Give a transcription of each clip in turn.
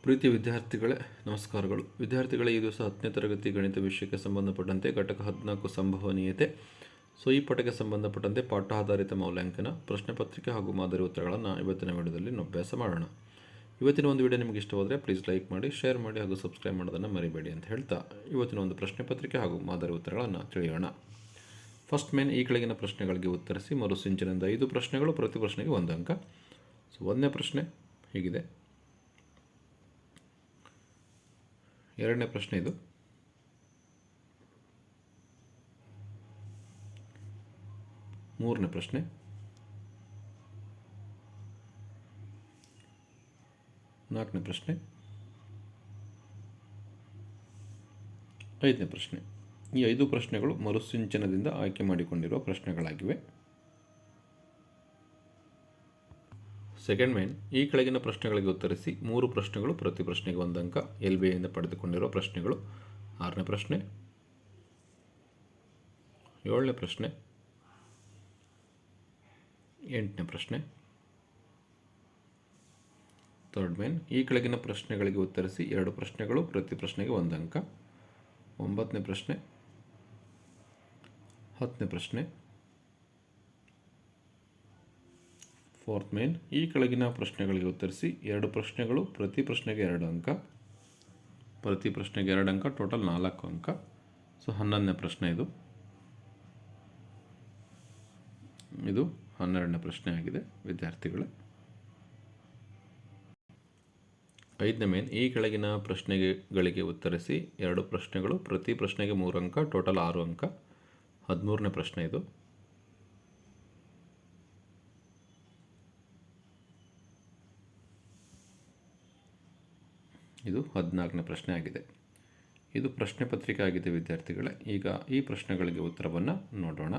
ಪ್ರೀತಿಯ ವಿದ್ಯಾರ್ಥಿಗಳೇ, ನಮಸ್ಕಾರಗಳು. ವಿದ್ಯಾರ್ಥಿಗಳೇ, ಈ ದಿವಸ 10ನೇ ತರಗತಿ ಗಣಿತ ವಿಷಯಕ್ಕೆ ಸಂಬಂಧಪಟ್ಟಂತೆ ಘಟಕ 14 ಸಂಭವನೀಯತೆ. ಈ ಪಾಠಕ್ಕೆ ಸಂಬಂಧಪಟ್ಟಂತೆ ಪಾಠ ಆಧಾರಿತ ಮೌಲ್ಯಾಂಕನ, ಪ್ರಶ್ನೆ ಪತ್ರಿಕೆ ಹಾಗೂ ಮಾದರಿ ಉತ್ತರಗಳನ್ನು ಇವತ್ತಿನ ವಿಡಿಯೋದಲ್ಲಿ ಅಭ್ಯಾಸ ಮಾಡೋಣ. ಇವತ್ತಿನ ಒಂದು ವಿಡಿಯೋ ನಿಮಗೆ ಇಷ್ಟವಾದರೆ ಪ್ಲೀಸ್ ಲೈಕ್ ಮಾಡಿ, ಶೇರ್ ಮಾಡಿ ಹಾಗೂ ಸಬ್ಸ್ಕ್ರೈಬ್ ಮಾಡೋದನ್ನು ಮರಿಬೇಡಿ ಅಂತ ಹೇಳ್ತಾ ಇವತ್ತಿನ ಒಂದು ಪ್ರಶ್ನೆ ಪತ್ರಿಕೆ ಹಾಗೂ ಮಾದರಿ ಉತ್ತರಗಳನ್ನು ತಿಳಿಯೋಣ. ಫಸ್ಟ್ ಮೇನ್ ಈ ಕೆಳಗಿನ ಪ್ರಶ್ನೆಗಳಿಗೆ ಉತ್ತರಿಸಿ. ಮರುಸಿಂಚನದಿಂದ 5 ಪ್ರಶ್ನೆಗಳು, ಪ್ರತಿ ಪ್ರಶ್ನೆಗೆ 1 ಅಂಕ. ಒಂದನೇ ಪ್ರಶ್ನೆ ಹೀಗಿದೆ. ಎರಡನೇ ಪ್ರಶ್ನೆ ಇದು. ಮೂರನೇ ಪ್ರಶ್ನೆ. ನಾಲ್ಕನೇ ಪ್ರಶ್ನೆ. ಐದನೇ ಪ್ರಶ್ನೆ. ಈ 5 ಪ್ರಶ್ನೆಗಳು ಮರುಸಿಂಚನದಿಂದ ಆಯ್ಕೆ ಮಾಡಿಕೊಂಡಿರುವ ಪ್ರಶ್ನೆಗಳಾಗಿವೆ. ಸೆಕೆಂಡ್ ಮೇನ್ ಈ ಕೆಳಗಿನ ಪ್ರಶ್ನೆಗಳಿಗೆ ಉತ್ತರಿಸಿ. 3 ಪ್ರಶ್ನೆಗಳು, ಪ್ರತಿ ಪ್ರಶ್ನೆಗೆ 1 ಅಂಕ. LBಯಿಂದ ಪಡೆದುಕೊಂಡಿರುವ ಪ್ರಶ್ನೆಗಳು. 6ನೇ ಪ್ರಶ್ನೆ, 7ನೇ ಪ್ರಶ್ನೆ, 8ನೇ ಪ್ರಶ್ನೆ. ಥರ್ಡ್ ಮೇನ್ ಈ ಕೆಳಗಿನ ಪ್ರಶ್ನೆಗಳಿಗೆ ಉತ್ತರಿಸಿ. 2 ಪ್ರಶ್ನೆಗಳು, ಪ್ರತಿ ಪ್ರಶ್ನೆಗೆ 1 ಅಂಕ. 9ನೇ ಪ್ರಶ್ನೆ, 10ನೇ ಪ್ರಶ್ನೆ. ಫೋರ್ತ್ ಮೇನ್ ಈ ಕೆಳಗಿನ ಪ್ರಶ್ನೆಗಳಿಗೆ ಉತ್ತರಿಸಿ. 2 ಪ್ರಶ್ನೆಗಳು, ಪ್ರತಿ ಪ್ರಶ್ನೆಗೆ 2 ಅಂಕ. ಪ್ರತಿ ಪ್ರಶ್ನೆಗೆ 2 ಅಂಕ, ಟೋಟಲ್ 4 ಅಂಕ. 11ನೇ ಪ್ರಶ್ನೆ ಇದು. ಇದು 12ನೇ ಪ್ರಶ್ನೆ ಆಗಿದೆ ವಿದ್ಯಾರ್ಥಿಗಳೇ. 5ನೇ ಮೇನ್ ಈ ಕೆಳಗಿನ ಪ್ರಶ್ನೆಗಳಿಗೆ ಉತ್ತರಿಸಿ. 2 ಪ್ರಶ್ನೆಗಳು, ಪ್ರತಿ ಪ್ರಶ್ನೆಗೆ 3 ಅಂಕ, ಟೋಟಲ್ 6 ಅಂಕ. 13ನೇ ಪ್ರಶ್ನೆ ಇದು. ಇದು 14ನೇ ಪ್ರಶ್ನೆ ಆಗಿದೆ. ಇದು ಪ್ರಶ್ನೆ ಪತ್ರಿಕೆ ಆಗಿದೆ ವಿದ್ಯಾರ್ಥಿಗಳೇ. ಈಗ ಈ ಪ್ರಶ್ನೆಗಳಿಗೆ ಉತ್ತರವನ್ನು ನೋಡೋಣ.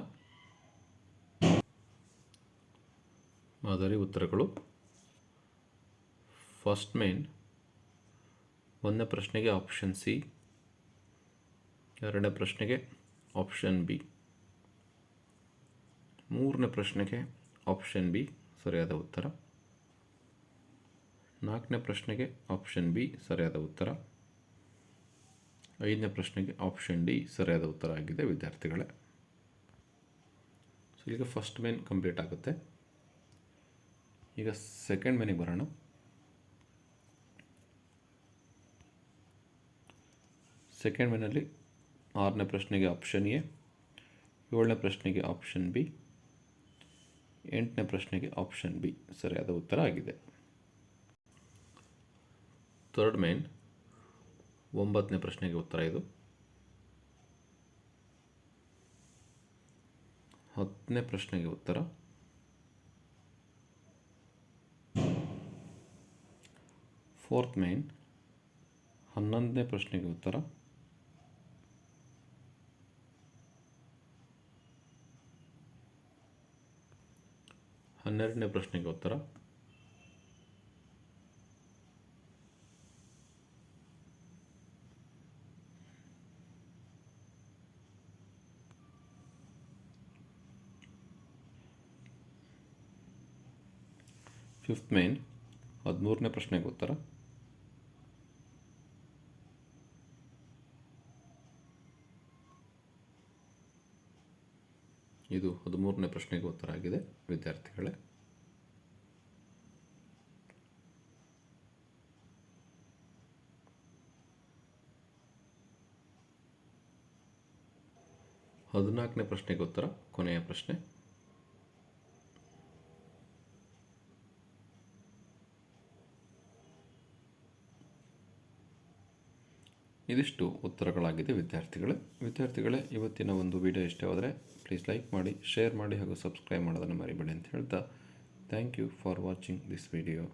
ಮಾದರಿ ಉತ್ತರಗಳು. ಫಸ್ಟ್ ಮೇನ್ 1ನೇ ಪ್ರಶ್ನೆಗೆ ಆಪ್ಷನ್ ಸಿ, 2ನೇ ಪ್ರಶ್ನೆಗೆ ಆಪ್ಷನ್ ಬಿ, 3ನೇ ಪ್ರಶ್ನೆಗೆ ಆಪ್ಷನ್ ಬಿ ಸರಿಯಾದ ಉತ್ತರ, 4ನೇ ಪ್ರಶ್ನೆಗೆ ಆಪ್ಷನ್ ಬಿ ಸರಿಯಾದ ಉತ್ತರ, 5ನೇ ಪ್ರಶ್ನೆಗೆ ಆಪ್ಷನ್ ಡಿ ಸರಿಯಾದ ಉತ್ತರ ಆಗಿದೆ ವಿದ್ಯಾರ್ಥಿಗಳೇ. ಈಗ ಫಸ್ಟ್ ಮೇನ್ ಕಂಪ್ಲೀಟ್ ಆಗುತ್ತೆ. ಈಗ ಸೆಕೆಂಡ್ ಮೇನಿಗೆ ಬರೋಣ. ಸೆಕೆಂಡ್ ಮೇನಲ್ಲಿ 6ನೇ ಪ್ರಶ್ನೆಗೆ ಆಪ್ಷನ್ ಎ, 7ನೇ ಪ್ರಶ್ನೆಗೆ ಆಪ್ಷನ್ ಬಿ, 8ನೇ ಪ್ರಶ್ನೆಗೆ ಆಪ್ಷನ್ ಬಿ ಸರಿಯಾದ ಉತ್ತರ ಆಗಿದೆ. ಥರ್ಡ್ ಮೇನ್ 9ನೇ ಪ್ರಶ್ನೆಗೆ ಉತ್ತರ ಇದು. 10ನೇ ಪ್ರಶ್ನೆಗೆ ಉತ್ತರ, 4th ಮೇನ್ 11ನೇ ಪ್ರಶ್ನೆಗೆ ಉತ್ತರ, 12ನೇ ಪ್ರಶ್ನೆಗೆ ಉತ್ತರ, 5th ಮೇನ್ 13ನೇ ಪ್ರಶ್ನೆಗೆ ಉತ್ತರ, ಇದು 13ನೇ ಪ್ರಶ್ನೆಗೆ ಉತ್ತರ ಆಗಿದೆ ವಿದ್ಯಾರ್ಥಿಗಳೇ. ಹದಿನಾಲ್ಕನೇ ಪ್ರಶ್ನೆಗೆ ಉತ್ತರ, ಕೊನೆಯ ಪ್ರಶ್ನೆ. ಇದಿಷ್ಟು ಉತ್ತರಗಳಾಗಿದೆ ವಿದ್ಯಾರ್ಥಿಗಳೇ. ಇವತ್ತಿನ ಒಂದು ವಿಡಿಯೋ ಇಷ್ಟವಾದರೆ ಪ್ಲೀಸ್ ಲೈಕ್ ಮಾಡಿ, ಶೇರ್ ಮಾಡಿ ಹಾಗೂ ಸಬ್ಸ್ಕ್ರೈಬ್ ಮಾಡೋದನ್ನು ಮರಿಬೇಡಿ ಅಂತ ಹೇಳ್ತಾ thank you for watching this video.